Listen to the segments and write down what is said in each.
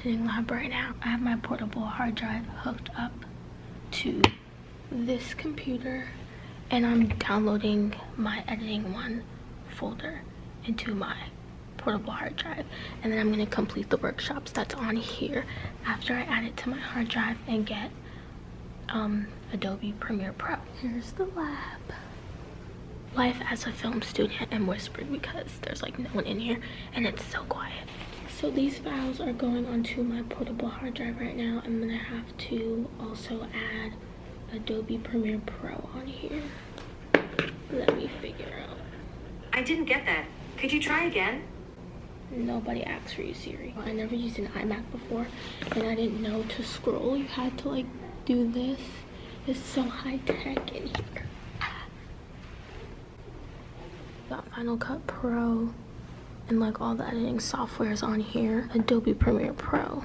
editing lab right now. I have my portable hard drive hooked up to this computer, and I'm downloading my editing one folder into my portable hard drive, and then I'm going to complete the workshops that's on here after I add it to my hard drive and get Adobe Premiere Pro. Here's the lab. Life as a film student and whispered because there's like no one in here and it's so quiet. So these files are going onto my portable hard drive right now. I'm gonna have to also add Adobe Premiere Pro on here. Let me figure out. I didn't get that. Could you try again? Nobody asks for you, Siri. I never used an iMac before and I didn't know to scroll. You had to like do this. It's so high tech in here. Got Final Cut Pro and like all the editing softwares on here. Adobe Premiere Pro.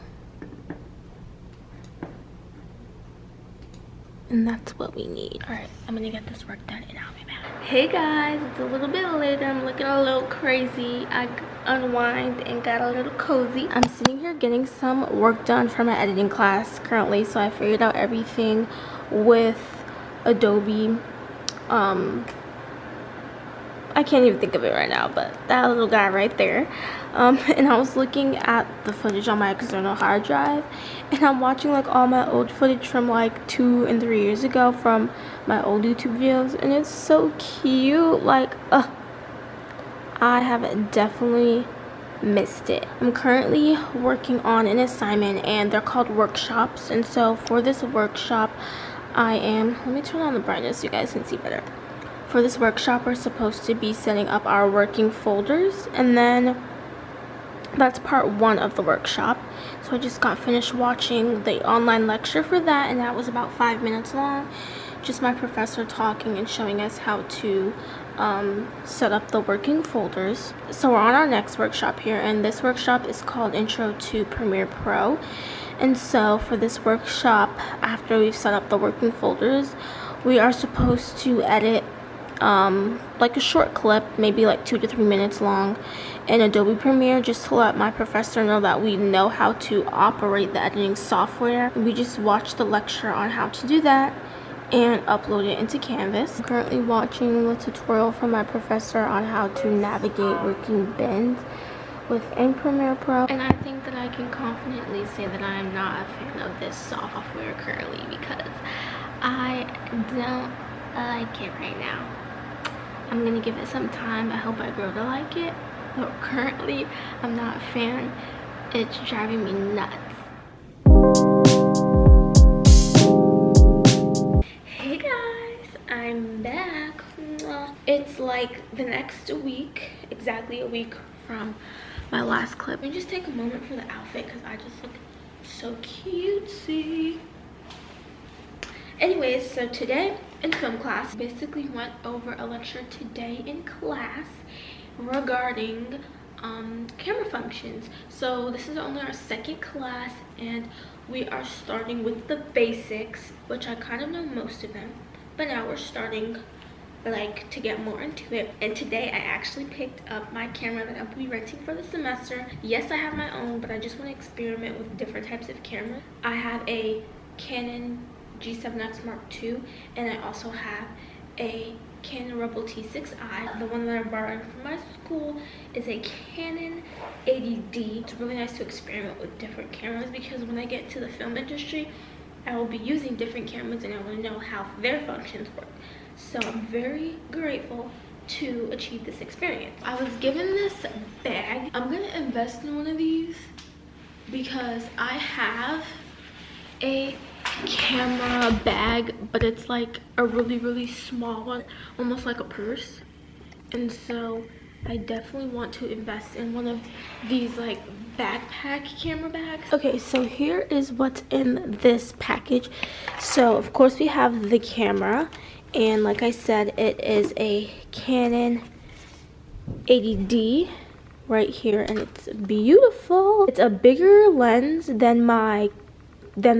And that's what we need. All right, I'm gonna get this work done and I'll be back. Hey guys, it's a little bit later. I'm looking a little crazy. I unwind and got a little cozy. I'm sitting here getting some work done for my editing class currently. So I figured out everything with Adobe. I can't even think of it right now, but that little guy right there. And I was looking at the footage on my external hard drive, and I'm watching like all my old footage from like 2 and 3 years ago from my old YouTube videos, and it's so cute. Like, I have definitely missed it. I'm currently working on an assignment, and they're called workshops. And so for this workshop, let me turn on the brightness so you guys can see better. For this workshop, we're supposed to be setting up our working folders, and then that's part 1 of the workshop. So I just got finished watching the online lecture for that, and that was about 5 minutes long. Just my professor talking and showing us how to set up the working folders. So we're on our next workshop here, and this workshop is called Intro to Premiere Pro. And so for this workshop, after we've set up the working folders, we are supposed to edit like a short clip, maybe like 2 to 3 minutes long, in Adobe Premiere, just to let my professor know that we know how to operate the editing software. We just watched the lecture on how to do that and upload it into Canvas. I'm currently watching the tutorial from my professor on how to navigate working bins within Premiere Pro, and I think that I can confidently say that I am not a fan of this software currently because I don't like it right now. I'm gonna give it some time. I hope I grow to like it, but currently I'm not a fan. It's driving me nuts. Hey guys, I'm back. It's like the next week, exactly a week from my last clip. Let me just take a moment for the outfit because I just look so cutesy. Anyways, so today in film class, basically went over a lecture today in class regarding camera functions. So this is only our 2nd class, and we are starting with the basics, which I kind of know most of them, but now we're starting like to get more into it. And today I actually picked up my camera that I'll be renting for the semester. Yes, I have my own, but I just want to experiment with different types of cameras. I have a Canon G7X Mark II, and I also have a Canon Rebel T6i. The one that I'm borrowing from my school is a Canon 80D. It's really nice to experiment with different cameras because when I get to the film industry, I will be using different cameras and I want to know how their functions work. So I'm very grateful to achieve this experience. I was given this bag. I'm gonna invest in one of these because I have a camera bag, but it's like a really small one, almost like a purse. And so I definitely want to invest in one of these like backpack camera bags. Okay, so here is what's in this package. So of course we have the camera, and like I said, it is a Canon 80D right here, and it's beautiful. It's a bigger lens than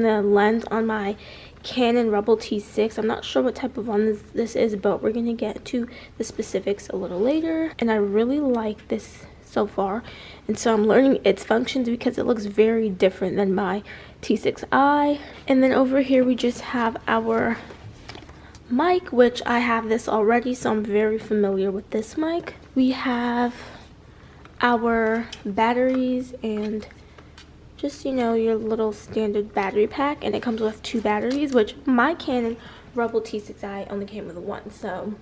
the lens on my Canon Rebel T6. I'm not sure what type of lens this is, but we're gonna get to the specifics a little later. And I really like this so far, and so I'm learning its functions because it looks very different than my T6i. And then over here we just have our mic, which I have this already, so I'm very familiar with this mic. We have our batteries and just, you know, your little standard battery pack, and it comes with 2 batteries, which my Canon Rebel T6i only came with 1, so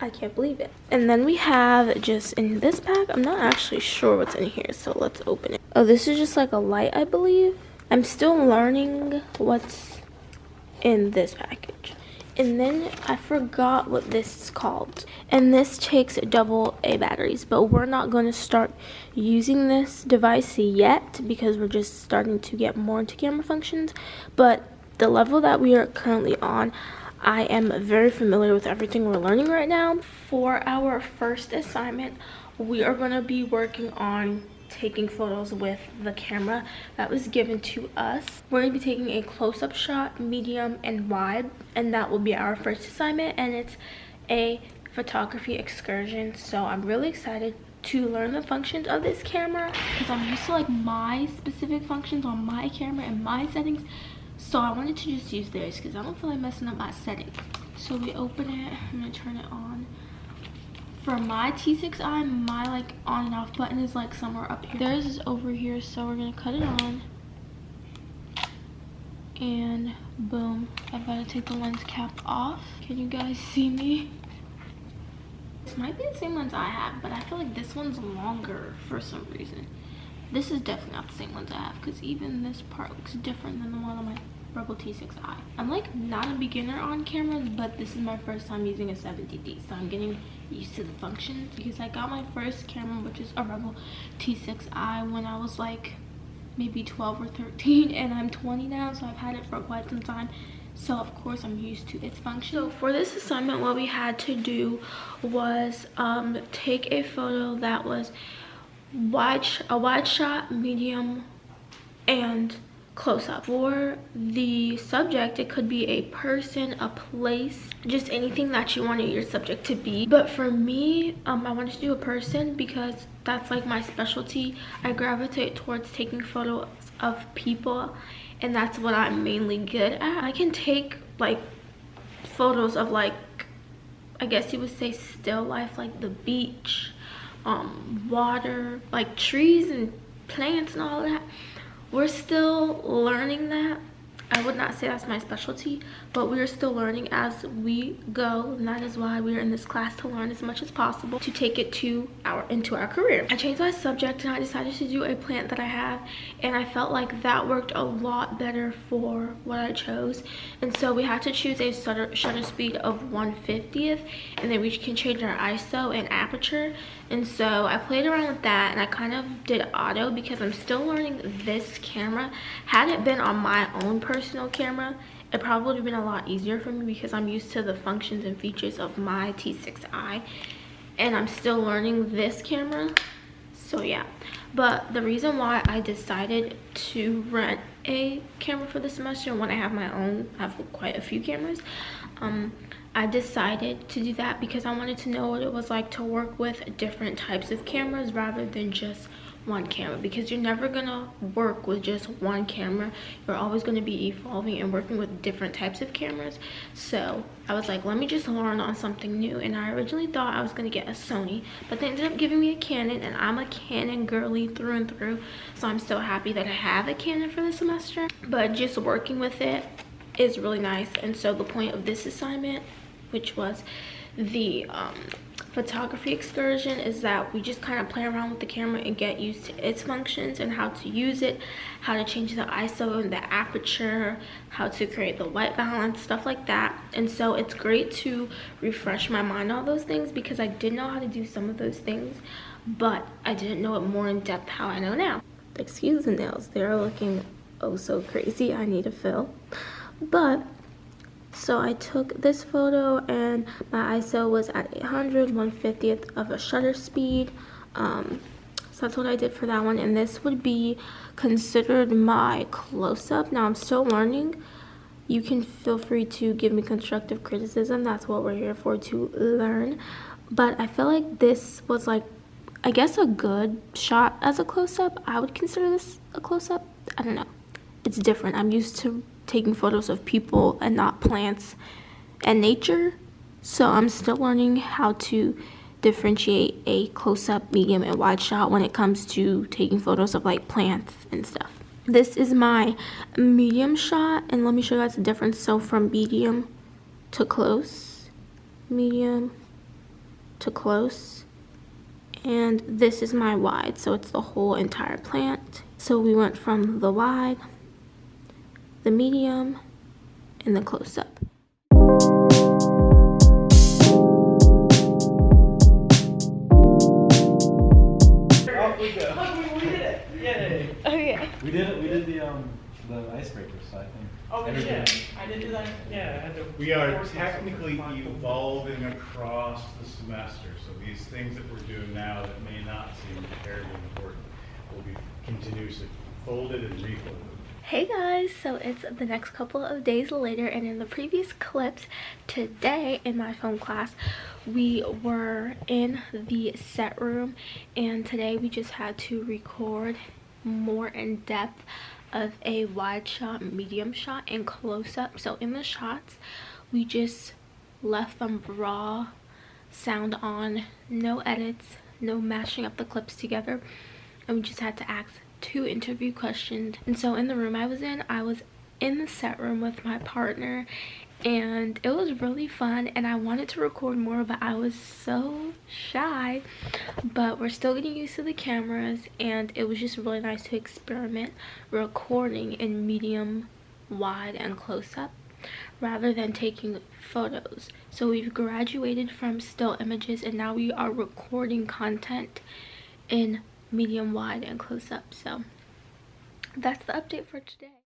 I can't believe it. And then we have just in this pack, I'm not actually sure what's in here, so let's open it. Oh, this is just like a light, I believe. I'm still learning what's in this package. And then I forgot what this is called. And this takes AA batteries, but we're not going to start using this device yet because we're just starting to get more into camera functions. But the level that we are currently on, I am very familiar with everything we're learning right now. For our first assignment, we are going to be working on taking photos with the camera that was given to us. We're going to be taking a close-up shot, medium, and wide, and that will be our first assignment, and it's a photography excursion. So I'm really excited to learn the functions of this camera because I'm used to like my specific functions on my camera and my settings, so I wanted to just use theirs because I don't feel like messing up my settings. So we open it. I'm going to turn it on. For my T6i, my like on and off button is like somewhere up here. Theirs is over here, so we're gonna cut it on. And boom, I've got to take the lens cap off. Can you guys see me? This might be the same lens I have, but I feel like this one's longer for some reason. This is definitely not the same lens I have because even this part looks different than the one on my Rebel T6i. I'm like not a beginner on cameras, but this is my first time using a 70D, so I'm getting used to the functions because I got my first camera, which is a Rebel T6i, when I was like maybe 12 or 13, and I'm 20 now, so I've had it for quite some time. So of course I'm used to its function. So for this assignment, what we had to do was take a photo that was a wide shot, medium, and close-up. For the subject, it could be a person, a place, just anything that you wanted your subject to be. But for me, I wanted to do a person because that's like my specialty. I gravitate towards taking photos of people, and that's what I'm mainly good at. I can take like photos of like, I guess you would say still life, like the beach, water, like trees and plants and all that. We're still learning that. I would not say that's my specialty, but we are still learning as we go, and that is why we are in this class, to learn as much as possible to take it to into our career. I changed my subject and I decided to do a plant that I have, and I felt like that worked a lot better for what I chose. And so we had to choose a shutter speed of 1/50th, and then we can change our ISO and aperture. And so I played around with that, and I kind of did auto because I'm still learning this camera. Had it been on my own personal camera, it probably would have been a lot easier for me because I'm used to the functions and features of my T6i, and I'm still learning this camera. So yeah, but the reason why I decided to rent a camera for the semester when I have my own, I have quite a few cameras, I decided to do that because I wanted to know what it was like to work with different types of cameras rather than just one camera, because you're never gonna work with just one camera. You're always going to be evolving and working with different types of cameras. So I was like, let me just learn on something new. And I originally thought I was going to get a Sony, but they ended up giving me a Canon, and I'm a Canon girly through and through, so I'm so happy that I have a Canon for the semester. But just working with it is really nice. And so the point of this assignment, which was the photography excursion, is that we just kind of play around with the camera and get used to its functions and how to use it, how to change the ISO and the aperture, how to create the white balance, stuff like that. And so it's great to refresh my mind on those things because I did know how to do some of those things, but I didn't know it more in depth how I know now. Excuse the nails, they're looking oh so crazy. I need a fill. But so I took this photo and my ISO was at 800, 1/50th of a shutter speed. So that's what I did for that one, and this would be considered my close-up. Now I'm still learning. You can feel free to give me constructive criticism. That's what we're here for, to learn. But I feel like this was like I guess a good shot as a close-up. I would consider this a close-up. I don't know. It's different. I'm used to taking photos of people and not plants and nature. So I'm still learning how to differentiate a close-up, medium, and wide shot when it comes to taking photos of like plants and stuff. This is my medium shot, and let me show you guys the difference. So from medium to close, medium to close, and this is my wide, so it's the whole entire plant. So we went from the wide, the medium, and the close-up. Okay. We did the icebreaker, so I think. Oh, yeah, I did do that. Yeah, I had to. We are technically evolving across the semester, so these things that we're doing now that may not seem terribly important will be continuously folded and refolded. Hey guys, so it's the next couple of days later, and in the previous clips today in my film class we were in the set room, and today we just had to record more in depth of a wide shot, medium shot, and close-up. So in the shots we just left them raw, sound on, no edits, no mashing up the clips together, and we just had to ask 2 interview questions. And so in the room I was in the set room with my partner, and it was really fun, and I wanted to record more, but I was so shy. But we're still getting used to the cameras, and it was just really nice to experiment recording in medium, wide, and close-up rather than taking photos. So we've graduated from still images, and now we are recording content in medium, wide, and close-up. So that's the update for today.